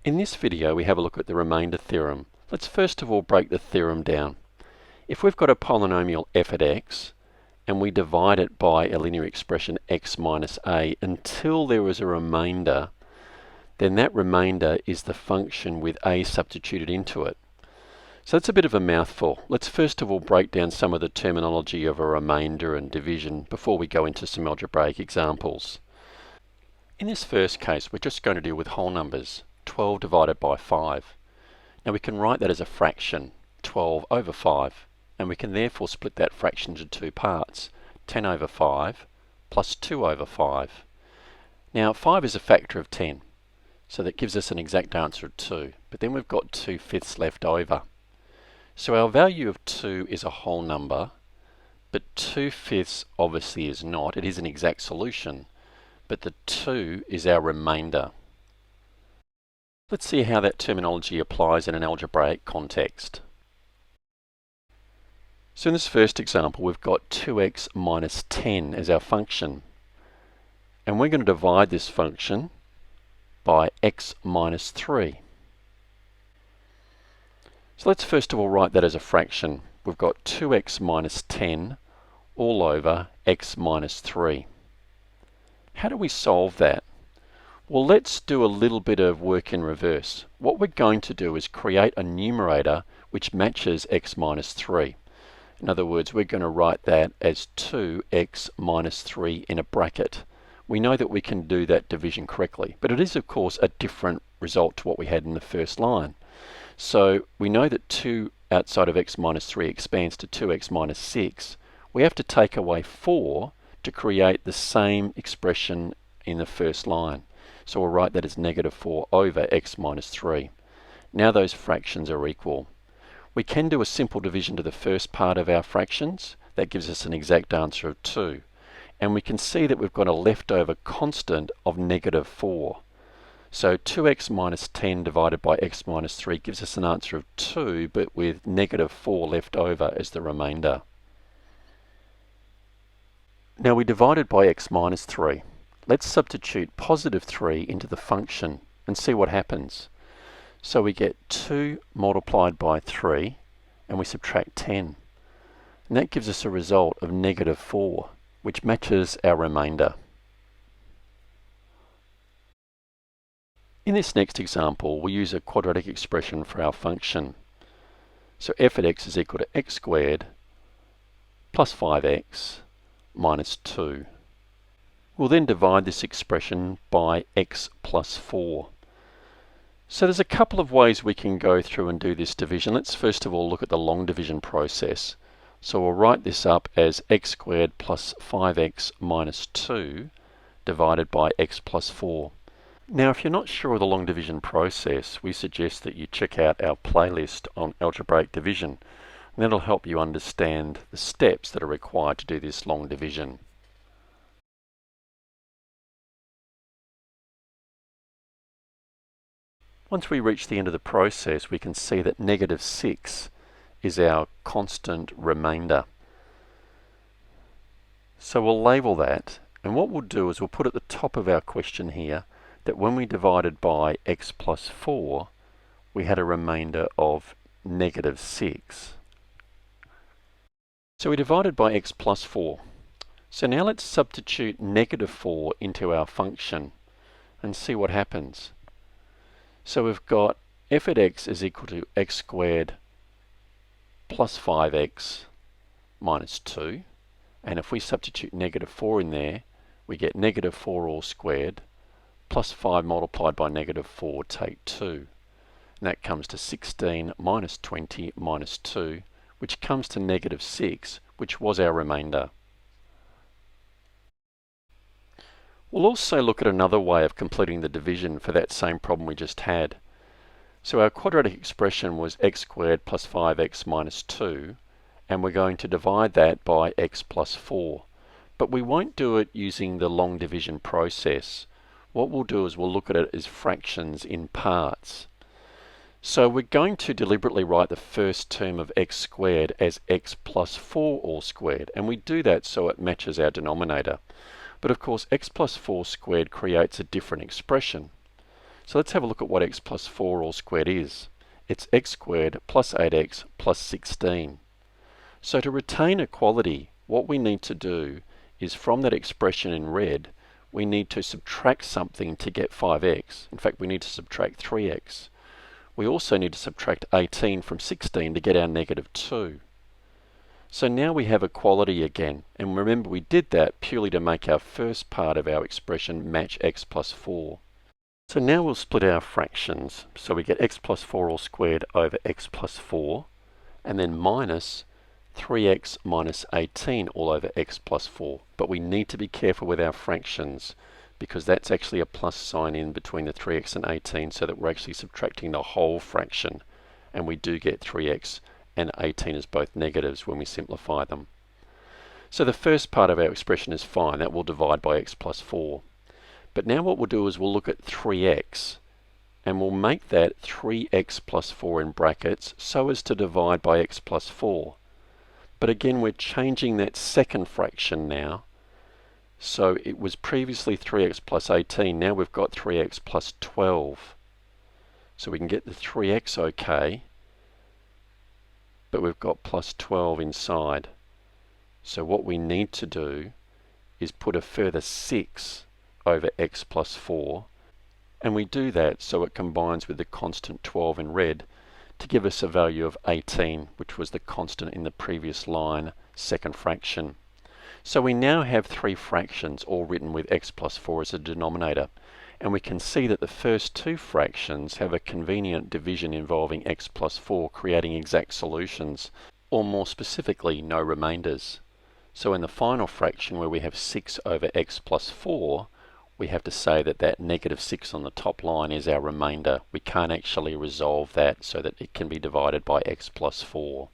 In this video we have a look at the remainder theorem. Let's first of all break the theorem down. If we've got a polynomial f at x and we divide it by a linear expression x minus a until there is a remainder, then that remainder is the function with a substituted into it. So that's a bit of a mouthful. Let's first of all break down some of the terminology of a remainder and division before we go into some algebraic examples. In this first case we're just going to deal with whole numbers. 12 divided by 5. Now we can write that as a fraction, 12 over 5, and we can therefore split that fraction into two parts, 10 over 5 plus 2 over 5. Now 5 is a factor of 10, so that gives us an exact answer of 2, but then we've got 2/5 left over. So our value of 2 is a whole number, but 2/5 obviously is not. It is an exact solution, but the 2 is our remainder. Let's see how that terminology applies in an algebraic context. So in this first example we've got 2x minus 10 as our function, and we're going to divide this function by x minus 3. So let's first of all write that as a fraction. We've got 2x minus 10 all over x minus 3. How do we solve that? Well, let's do a little bit of work in reverse. What we're going to do is create a numerator which matches x minus 3. In other words, we're going to write that as 2x minus 3 in a bracket. We know that we can do that division correctly, but it is of course a different result to what we had in the first line. So we know that 2 outside of x minus 3 expands to 2x minus 6. We have to take away 4 to create the same expression in the first line. So we'll write that as negative 4 over x minus 3. Now those fractions are equal. We can do a simple division to the first part of our fractions. That gives us an exact answer of 2. And we can see that we've got a leftover constant of negative 4. So 2x minus 10 divided by x minus 3 gives us an answer of 2, but with negative 4 left over as the remainder. Now we divided by x minus 3. Let's substitute positive 3 into the function and see what happens. So we get 2 multiplied by 3 and we subtract 10. And that gives us a result of negative 4, which matches our remainder. In this next example, we use a quadratic expression for our function. So f at x is equal to x squared plus 5x minus 2. We'll then divide this expression by x plus 4. So there's a couple of ways we can go through and do this division. Let's first of all look at the long division process. So we'll write this up as x squared plus 5x minus 2 divided by x plus 4. Now if you're not sure of the long division process, we suggest that you check out our playlist on algebraic division, and that'll help you understand the steps that are required to do this long division. Once we reach the end of the process, we can see that negative 6 is our constant remainder. So we'll label that, and what we'll do is we'll put at the top of our question here that when we divided by x plus 4, we had a remainder of negative 6. So we divided by x plus 4. So now let's substitute negative 4 into our function and see what happens. So we've got f at x is equal to x squared plus 5x minus 2. And if we substitute negative 4 in there, we get negative 4 all squared plus 5 multiplied by negative 4, take 2. And that comes to 16 minus 20 minus 2, which comes to negative 6, which was our remainder. We'll also look at another way of completing the division for that same problem we just had. So our quadratic expression was x squared plus 5x minus 2, and we're going to divide that by x plus 4. But we won't do it using the long division process. What we'll do is we'll look at it as fractions in parts. So we're going to deliberately write the first term of x squared as x plus 4 all squared, and we do that so it matches our denominator. But of course x plus 4 squared creates a different expression. So let's have a look at what x plus 4 all squared is. It's x squared plus 8x plus 16. So to retain equality, what we need to do is from that expression in red, we need to subtract something to get 5x. In fact, we need to subtract 3x. We also need to subtract 18 from 16 to get our negative 2. So now we have equality again, and remember we did that purely to make our first part of our expression match x plus 4. So now we'll split our fractions. So we get x plus 4 all squared over x plus 4, and then minus 3x minus 18 all over x plus 4. But we need to be careful with our fractions because that's actually a plus sign in between the 3x and 18 so that we're actually subtracting the whole fraction. And we do get 3x and 18 as both negatives when we simplify them. So the first part of our expression is fine. That will divide by x plus 4. But now what we'll do is we'll look at 3x and we'll make that 3x plus 4 in brackets so as to divide by x plus 4. But again, we're changing that second fraction now. So it was previously 3x plus 18. Now we've got 3x plus 12. So we can get the 3x okay, but we've got plus 12 inside. So what we need to do is put a further 6 over x plus 4. And we do that so it combines with the constant 12 in red to give us a value of 18, which was the constant in the previous line, second fraction. So we now have three fractions all written with x plus 4 as a denominator. And we can see that the first two fractions have a convenient division involving x plus 4, creating exact solutions, or more specifically, no remainders. So in the final fraction where we have 6 over x plus 4, we have to say that that negative 6 on the top line is our remainder. We can't actually resolve that so that it can be divided by x plus 4.